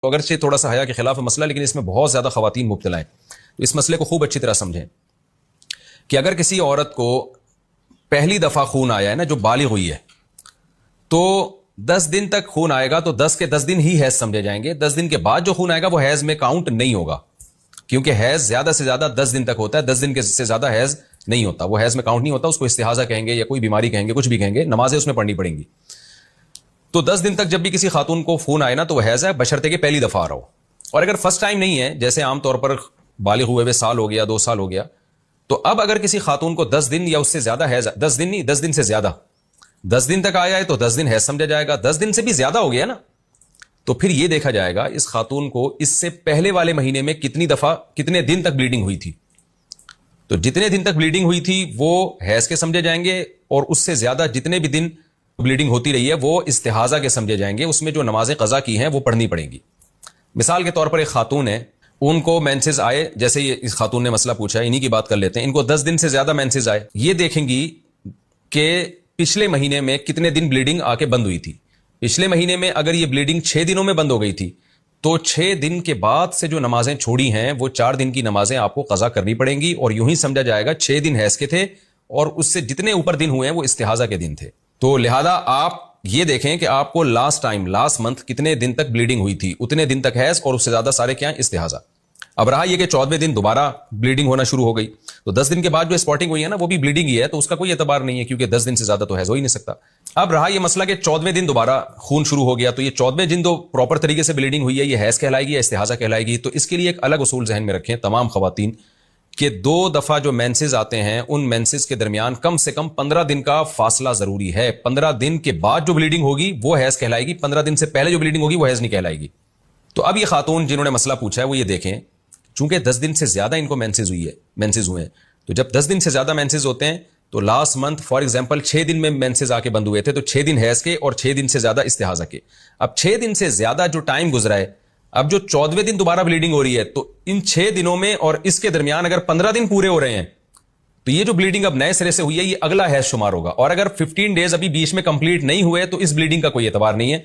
اگرچہ تھوڑا سا حیا کے خلاف مسئلہ، لیکن اس میں بہت زیادہ خواتین مبتلا ہیں. تو اس مسئلے کو خوب اچھی طرح سمجھیں کہ اگر کسی عورت کو پہلی دفعہ خون آیا ہے نا، جو بالغ ہوئی ہے، تو 10 دن تک خون آئے گا تو 10 کے 10 دن ہی حیض سمجھے جائیں گے. 10 دن کے بعد جو خون آئے گا وہ حیض میں کاؤنٹ نہیں ہوگا، کیونکہ حیض زیادہ سے زیادہ 10 دن تک ہوتا ہے. 10 دن سے زیادہ حیض نہیں ہوتا، وہ حیض میں کاؤنٹ نہیں ہوتا. اس کو استحاضہ کہیں گے یا کوئی بیماری کہیں گے، کچھ بھی کہیں گے، نمازیں اس میں پڑھنی پڑیں گی. تو 10 دن تک جب بھی کسی خاتون کو خون آئے نا تو وہ حیض ہے، بشرطے کہ پہلی دفعہ آ رہا ہو. اور اگر فرسٹ ٹائم نہیں ہے، جیسے عام طور پر بالغ ہوئے سال ہو گیا، 2 سال ہو گیا، تو اب اگر کسی خاتون کو 10 دن یا اس سے زیادہ حیض، 10 دن نہیں، 10 دن سے زیادہ، 10 دن تک آیا ہے تو 10 دن حیض سمجھا جائے گا. 10 دن سے بھی زیادہ ہو گیا نا، تو پھر یہ دیکھا جائے گا اس خاتون کو اس سے پہلے والے مہینے میں کتنی دفعہ، کتنے دن تک بلیڈنگ ہوئی تھی. تو جتنے دن تک بلیڈنگ ہوئی تھی وہ حیض کے سمجھے جائیں گے، اور اس سے زیادہ جتنے بھی دن بلیڈنگ ہوتی رہی ہے وہ استحاضہ کے سمجھے جائیں گے. اس میں جو نمازیں قضا کی ہیں وہ پڑھنی پڑیں گی. مثال کے طور پر ایک خاتون ہے، ان کو مینسز آئے، جیسے یہ اس خاتون نے مسئلہ پوچھا ہے، انہی کی بات کر لیتے ہیں. ان کو 10 دن سے زیادہ مینسز آئے، یہ دیکھیں گی کہ پچھلے مہینے میں کتنے دن بلیڈنگ آ کے بند ہوئی تھی. پچھلے مہینے میں اگر یہ بلیڈنگ 6 دنوں میں بند ہو گئی تھی تو 6 دن کے بعد سے جو نمازیں چھوڑی ہیں وہ 4 دن کی نمازیں آپ کو قضا کرنی پڑیں گی. اور یوں ہی سمجھا جائے گا 6 دن حیض کے تھے اور اس سے جتنے اوپر دن ہوئے ہیں وہ استحاضہ کے دن تھے. تو لہذا آپ یہ دیکھیں کہ آپ کو لاسٹ منتھ کتنے دن تک بلیڈنگ ہوئی تھی، اتنے دن تک حیض، اور اس سے زیادہ سارے کیا ہیں، استحاضہ. اب رہا یہ کہ 14ویں دن دوبارہ بلیڈنگ ہونا شروع ہو گئی، تو 10 دن کے بعد جو اسپاٹنگ ہوئی ہے نا وہ بھی بلیڈنگ ہی ہے، تو اس کا کوئی اعتبار نہیں ہے، کیونکہ 10 دن سے زیادہ تو حیض ہو ہی نہیں سکتا. اب رہا یہ مسئلہ کہ 14ویں دن دوبارہ خون شروع ہو گیا، تو یہ 14ویں دن تو پراپر طریقے سے بلیڈنگ ہوئی ہے، یہ حیض کہلائے گی یا استحاضہ کہلائے گی. تو اس کے لیے ایک الگ اصول ذہن میں رکھیں تمام خواتین، کہ 2 دفعہ جو مینسز آتے ہیں ان مینسز کے درمیان کم سے کم 15 دن کا فاصلہ ضروری ہے. 15 دن کے بعد جو بلیڈنگ ہوگی وہ حیض کہلائے گی، 15 دن سے پہلے جو بلیڈنگ ہوگی وہ حیض نہیں کہلائے گی. تو اب یہ خاتون جنہوں نے مسئلہ پوچھا ہے وہ یہ دیکھیں، چونکہ 10 دن سے زیادہ ان کو مینسز ہوئے ہیں، تو جب 10 دن سے زیادہ مینسز ہوتے ہیں تو لاسٹ منتھ فار ایگزامپل 6 دن میں مینسز آ کے بند ہوئے تھے، تو 6 دن حیض کے اور 6 دن سے زیادہ استحاضہ کے. اب 6 دن سے زیادہ جو ٹائم گزرا ہے، اب جو 14ویں دن دوبارہ بلیڈنگ ہو رہی ہے، تو ان 6 دنوں میں اور اس کے درمیان اگر 15 دن پورے ہو رہے ہیں تو یہ جو بلیڈنگ اب نئے سرے سے ہوئی ہے یہ اگلا حیض شمار ہوگا. اور اگر 15 ڈیز ابھی بیچ میں کمپلیٹ نہیں ہوئے تو اس بلیڈنگ کا کوئی اعتبار نہیں ہے.